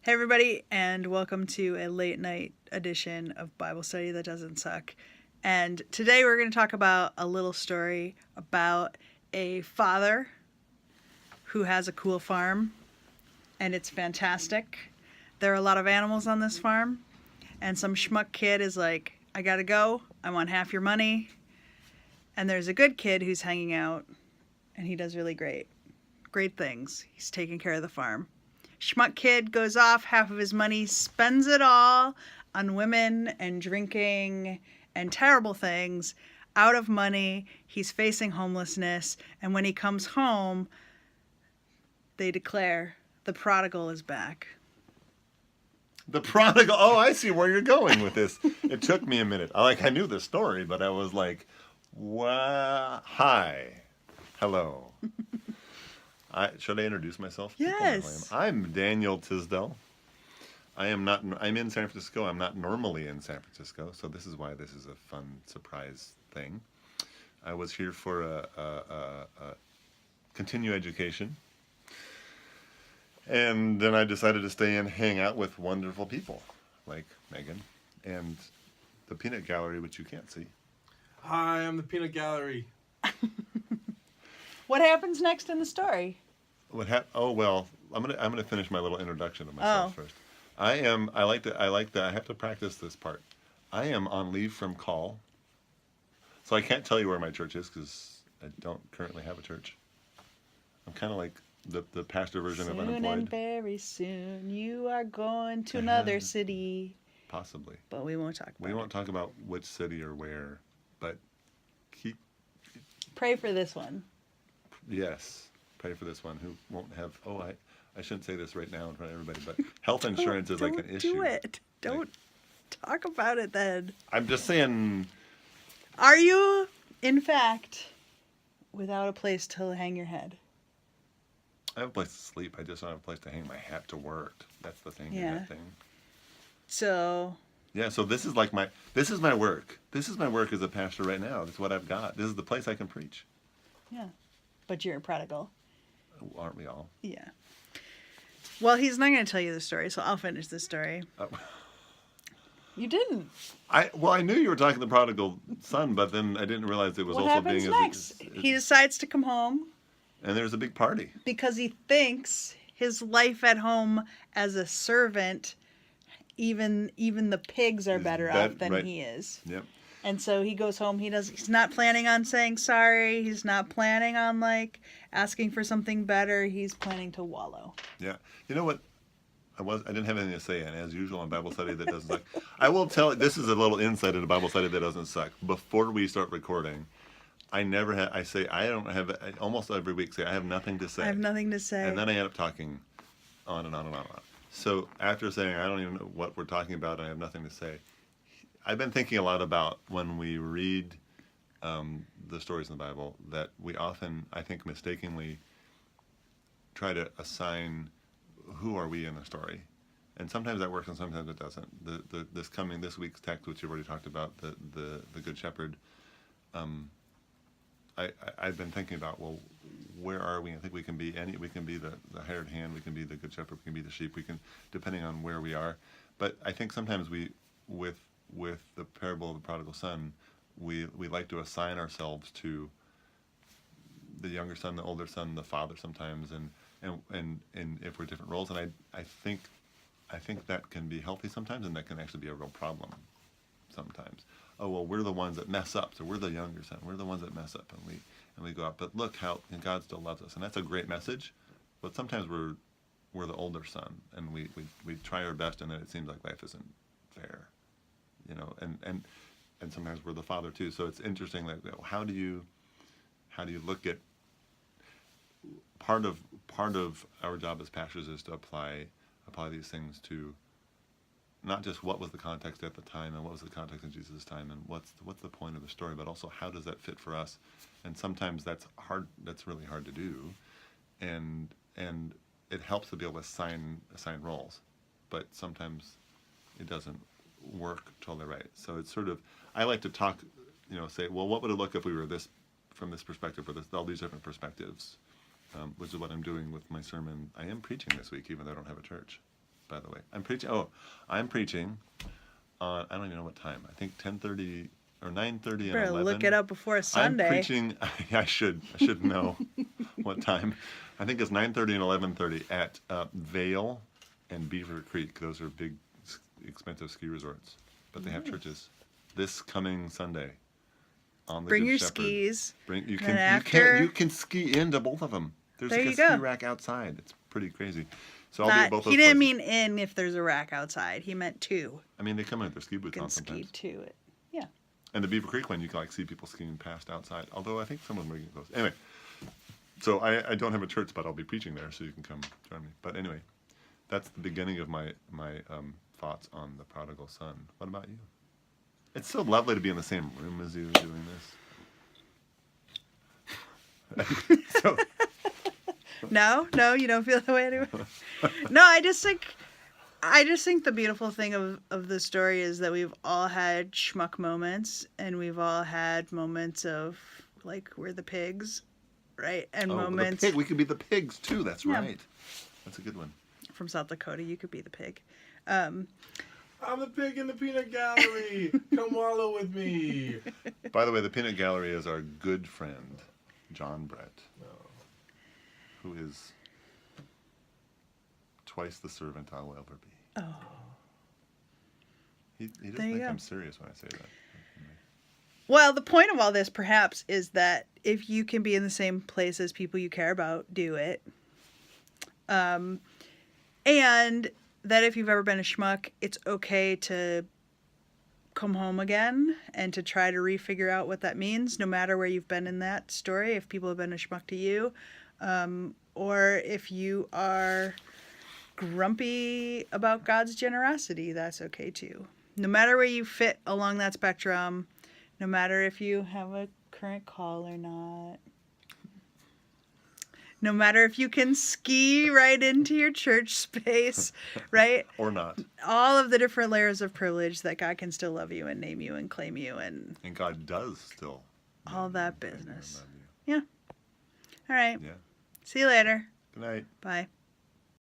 Hey, everybody, and welcome to a late night edition of Bible Study That Doesn't Suck. And today we're going to talk about a little story about a father who has a cool farm, and it's fantastic. There are a lot of animals on this farm, and some schmuck kid is like, I gotta go, I want half your money. And there's a good kid who's hanging out, and he does really great things. He's taking care of the farm. Schmuck kid goes off, half of his money, spends it all on women and drinking and terrible things, out of money. He's facing homelessness, and when he comes home, they declare the prodigal is back. The prodigal. Oh, I see where you're going with this. It took me a minute. I knew the story, but I was like, hi, hello. Should I introduce myself? Yes. I'm Daniel Tisdell. I'm in San Francisco. I'm not normally in San Francisco, so this is why this is a fun surprise thing. I was here for a continue education, and then I decided to stay and hang out with wonderful people like Megan and the Peanut Gallery, which you can't see. Hi, I'm the Peanut Gallery. What happens next in the story? Oh well, I'm gonna finish my little introduction of myself first. I have to practice this part. I am on leave from call, so I can't tell you where my church is because I don't currently have a church. I'm kind of like the pastor version of unemployed. Soon and very soon you are going to another city. Possibly. But we won't talk about it. We won't talk about which city or where, but pray for this one. Yes. Pray for this one who won't have, I shouldn't say this right now in front of everybody, but health insurance is like an issue. Don't do it. Don't talk about it then. I'm just saying. Are you, in fact, without a place to hang your head? I have a place to sleep. I just don't have a place to hang my hat to work. That's the thing. Yeah. That thing. So. Yeah, so this is my work. This is my work as a pastor right now. This is what I've got. This is the place I can preach. Yeah. But you're a prodigal. Aren't we all? Yeah. Well, he's not going to tell you the story, so I'll finish the story. You didn't. I knew you were talking the prodigal son, but then I didn't realize it was what also happens being next? He decides to come home. And there's a big party. Because he thinks his life at home as a servant, even the pigs are better off than he is. Yep. And so he goes home. He's not planning on saying sorry. He's not planning on asking for something better. He's planning to wallow. Yeah. You know what? I didn't have anything to say, and as usual in Bible study that doesn't suck. I will tell. This is a little insight into Bible study that doesn't suck. Before we start recording, I don't have. I almost every week say I have nothing to say. I have nothing to say. And then I end up talking on and on and on and on. So after saying I don't even know what we're talking about, and I have nothing to say. I've been thinking a lot about when we read the stories in the Bible that we often, I think, mistakenly try to assign who are we in the story, and sometimes that works and sometimes it doesn't. This week's text, which you've already talked about, the Good Shepherd. I've been thinking about, well, where are we? I think we can be the hired hand, we can be the Good Shepherd, we can be the sheep, we can, depending on where we are. But I think sometimes with the parable of the prodigal son, we like to assign ourselves to the younger son, the older son, the father sometimes, and if we're different roles, and I think that can be healthy sometimes, and that can actually be a real problem sometimes. Oh well, we're the ones that mess up, so we're the younger son. We're the ones that mess up, and we go out. But look how God still loves us, and that's a great message. But sometimes we're the older son, and we try our best, and then it seems like life isn't fair. And sometimes we're the father too. So it's interesting. Like, how do you look at part of our job as pastors is to apply these things to not just what was the context at the time and what was the context in Jesus' time and what's the point of the story, but also how does that fit for us? And sometimes that's hard. That's really hard to do, and it helps to be able to assign roles, but sometimes it doesn't work totally right. So it's sort of, I like to talk, say, well, what would it look if we were this from this perspective, or all these different perspectives, which is what I'm doing with my sermon. I am preaching this week, even though I don't have a church. by the way. I'm preaching on, I don't even know what time. I think 10:30 or 9:30 and Better 11. look it up before Sunday. I'm preaching, I should know what time. I think it's 9:30 and 11:30 at Vale and Beaver Creek. Those are big, expensive ski resorts. But they have churches this coming Sunday on the Bring Good your Shepherd. skis. You and can ski into both of them. There's There like a you ski go. rack outside. It's pretty crazy. So I'll be at both those He didn't places. mean in if there's a rack outside. He meant two. I mean, they come in with their ski boots You on can ski sometimes. to it. Yeah. And the Beaver Creek one, you can like see people skiing past outside. Although I think some of them are getting close. Anyway, so I don't have a church, but I'll be preaching there, so you can come join me. But anyway, that's the beginning of my thoughts on the prodigal son. What about you? It's so lovely to be in the same room as you doing this. So, No, you don't feel that way anymore. No, I just think the beautiful thing of the story is that we've all had schmuck moments, and we've all had moments of like we're the pigs, right? And moments the pig. We could be the pigs too. That's Yeah. right. That's a good one. from South Dakota. You could be the pig. I'm the pig in the peanut gallery. Come wallow with me. By the way, the Peanut Gallery is our good friend, John Brett, who is twice the servant I will ever be. Oh, He There doesn't you think go. I'm serious when I say that. well, the point of all this perhaps is that if you can be in the same place as people you care about, do it. And that if you've ever been a schmuck, it's okay to come home again and to try to refigure out what that means, no matter where you've been in that story, if people have been a schmuck to you, or if you are grumpy about God's generosity, that's okay too. No matter where you fit along that spectrum, no matter if you have a current call or not, no matter if you can ski right into your church space, right? Or not. All of the different layers of privilege that God can still love you and name you and claim you and And God does still. all that name you and business. love you. Yeah. All right. Yeah. See you later. Good night. Bye.